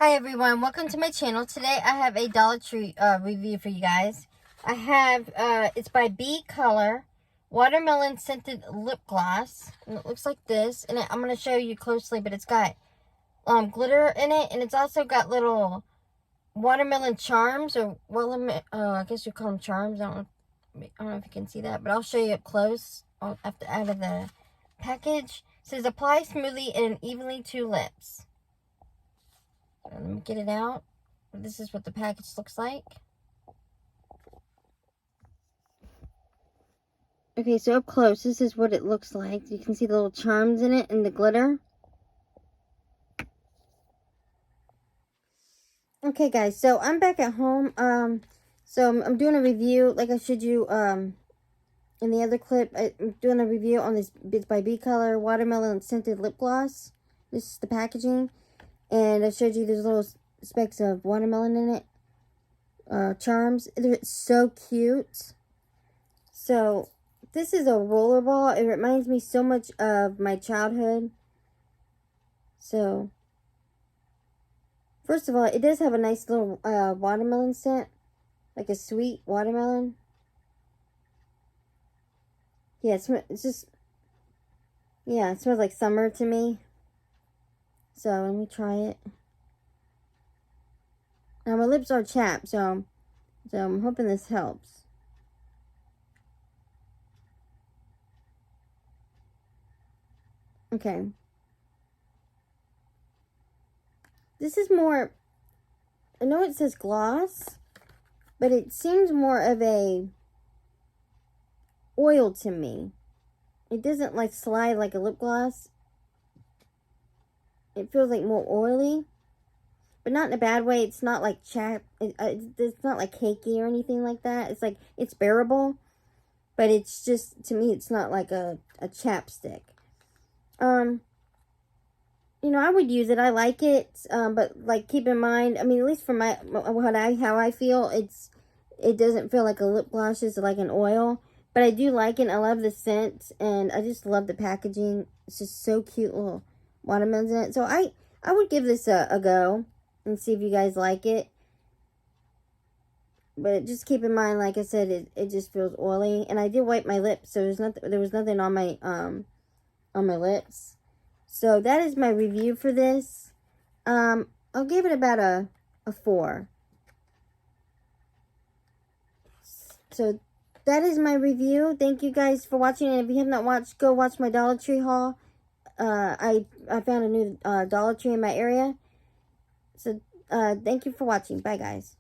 Hi everyone, welcome to my channel. Today I have a Dollar Tree review for you guys. I have, it's by B Color, Watermelon Scented Lip Gloss. And it looks like this. And I'm going to show you closely, but it's got glitter in it. And it's also got little watermelon charms, or I guess you call them charms. I don't know if you can see that, but I'll show you up close out of the package. It says apply smoothly and evenly to lips. Let me get it out. This is what the package looks like. Okay, so up close, this is what it looks like. You can see the little charms in it and the glitter. Okay, guys, so I'm back at home. So I'm doing a review, like I showed you in the other clip. I'm doing a review on this It's by B Color Watermelon Scented Lip Gloss. This is the packaging. And I showed you there's little specks of watermelon in it. Charms. They're so cute. So this is a rollerball. It reminds me so much of my childhood. So first of all, it does have a nice little watermelon scent, like a sweet watermelon. Yeah, it smells like summer to me. So let me try it. Now my lips are chapped, so I'm hoping this helps. Okay. This is more, I know it says gloss, but it seems more of a oil to me. It doesn't like slide like a lip gloss. It feels like more oily, but not in a bad way. It's not like it's not like cakey or anything like that. It's like, it's bearable, but it's just, to me, it's not like a chapstick. You know, I would use it. I like it, but like, keep in mind, I mean, at least for how I feel, it doesn't feel like a lip gloss, it's like an oil. But I do like it. I love the scent, and I just love the packaging. It's just so cute, little watermelons in it. So I would give this a go and see if you guys like it. But just keep in mind, like I said, it just feels oily. And I did wipe my lips, so there was nothing on my lips. So that is my review for this. I'll give it about a 4. So that is my review. Thank you guys for watching. And if you have not watched, go watch my Dollar Tree haul. I found a new Dollar Tree in my area. So thank you for watching. Bye, guys.